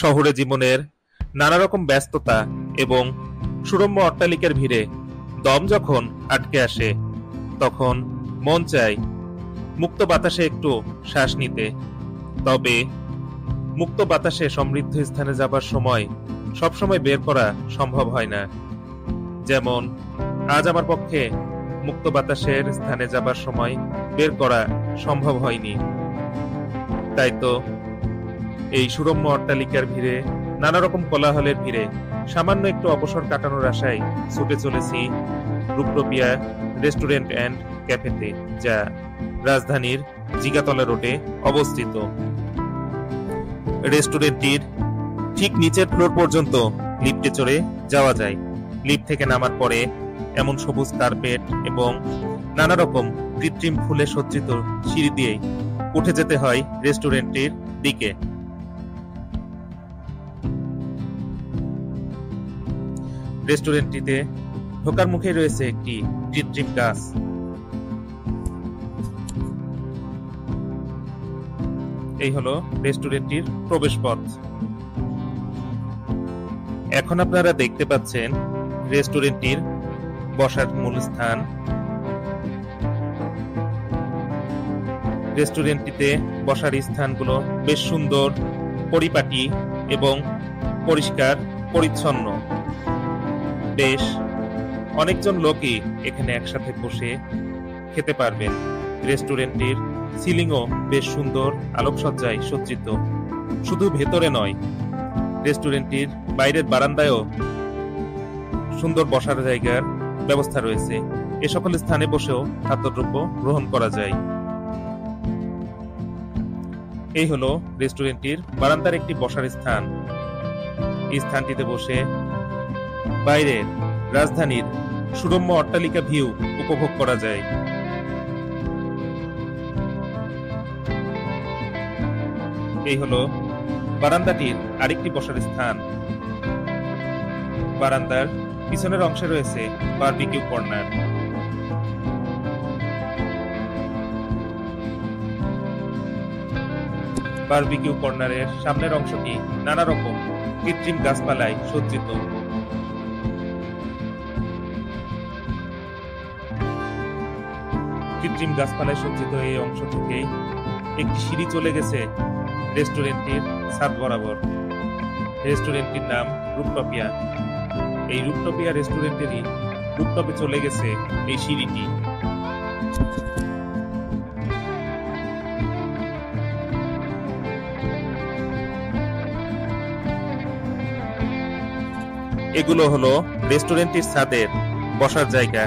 শহুরে জীবনের নানা রকম ব্যস্ততা এবং সুরম্য অট্টালিকার ভিড়ে দম যখন আটকে আসে, তখন মন চায় মুক্ত বাতাসে একটু শ্বাস নিতে। তবে মুক্ত বাতাসে সমৃদ্ধ স্থানে যাবার সময় সবসময় বের করা সম্ভব হয় না। যেমন আজ আমার পক্ষে মুক্ত বাতাসের স্থানে যাবার সময় বের করা সম্ভব হয়নি। তাই তো এই সুরম্য অট্টালিকার ভিড়ে, নানা রকম কোলাহলের ভিড়ে সামান্য একটু অবসর কাটানোর আশায় ছুটে চলেছি রূপটোপিয়া রেস্টুরেন্ট অ্যান্ড ক্যাফেতে, যা রাজধানীর জিগাতলা রোডে অবস্থিত। রেস্টুরেন্টটির ঠিক নিচের ফ্লোর পর্যন্ত লিফটে চড়ে যাওয়া যায়। লিফট থেকে নামার পরে এমন সবুজ কার্পেট এবং নানা রকম কৃত্রিম ফুলে সজ্জিত সিঁড়ি দিয়ে উঠে যেতে হয় রেস্টুরেন্টটির দিকে। রেস্টুরেন্টটিতে ঢোকার মুখে রয়েছে একটি কৃত্রিম গাছ। এই হলো রেস্টুরেন্টটির প্রবেশপথ। এখন আপনারা দেখতে পাচ্ছেন রেস্টুরেন্টটির বসার মূল স্থান। রেস্টুরেন্টটিতে বসার স্থানগুলো বেশ সুন্দর, পরিপাটি এবং পরিষ্কার পরিচ্ছন্ন। বেশ অনেকজন লোকই এখানে একসাথে বসে খেতে পারবেন। রেস্টুরেন্টটির সিলিংও বেশ সুন্দর আলোকসজ্জায় সজ্জিত। শুধু ভেতরে নয়, রেস্টুরেন্টটির বাইরের বারান্দায়ও সুন্দর বসার জায়গার ব্যবস্থা রয়েছে। এ সকল স্থানে বসেও খাদ্যদ্রব্য গ্রহণ করা যায়। এই হলো রেস্টুরেন্টটির বারান্দার একটি বসার স্থান। এই স্থানটিতে বসে বাইরের রাজধানীর সুরম্য অট্টালিকা ভিউ উপভোগ করা যায়। এই হলো বারান্দাটির আরেকটি বসার স্থান। বারান্দার পিছনের অংশে রয়েছে বারবিকিউ কর্নার। বারবিকিউ কর্নারের সামনের অংশটি নানা রকম কৃত্রিম গাছপালায় সজ্জিত। কৃত্রিম গাছপালায় সজ্জিত এই অংশ থেকে একটি সিঁড়ি চলে গেছে রেস্টুরেন্টটির ছাদ বরাবর। রেস্টুরেন্টটির নাম রূপটোপিয়া। এই রূপটোপিয়া রেস্টুরেন্টেরই রূপটপে চলে গেছে এই সিঁড়িটি। এগুলো হলো রেস্টুরেন্টটির ছাদের বসার জায়গা।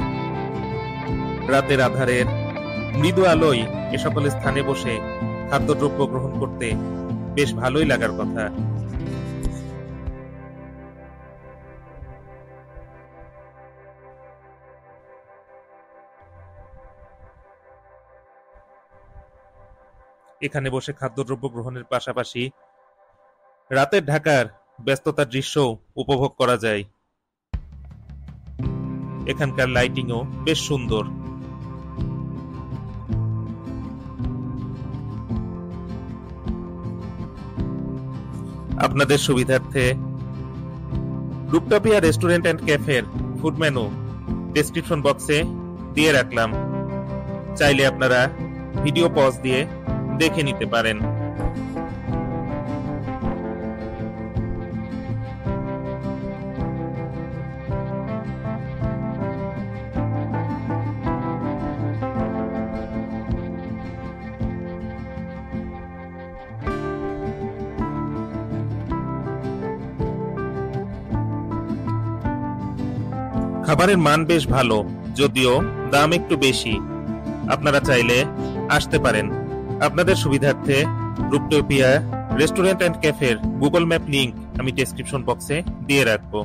রাতের আধারের মৃদু আলোয় এ সকল স্থানে বসে খাদ্যদ্রব্য গ্রহণ করতে বেশ ভালোই লাগার কথা। এখানে বসে খাদ্যদ্রব্য গ্রহণের পাশাপাশি রাতের ঢাকার ব্যস্ততার দৃশ্য উপভোগ করা যায়। এখানকার লাইটিংও বেশ সুন্দর। আপনাদের সুবিধার্থে রূপটোপিয়া রেস্টুরেন্ট অ্যান্ড ক্যাফের ফুড মেনু ডেসক্রিপশন বক্সে দিয়ে রাখলাম। চাইলে আপনারা ভিডিও পজ দিয়ে দেখে নিতে পারেন। খাবারের মান বেশ ভালো, যদিও দাম একটু বেশি। আপনারা চাইলে আসতে পারেন। আপনাদের সুবিধার্থে রূপটোপিয়া রেস্টুরেন্ট অ্যান্ড ক্যাফের গুগল ম্যাপ লিংক আমি ডেসক্রিপশন বক্সে দিয়ে রাখবো।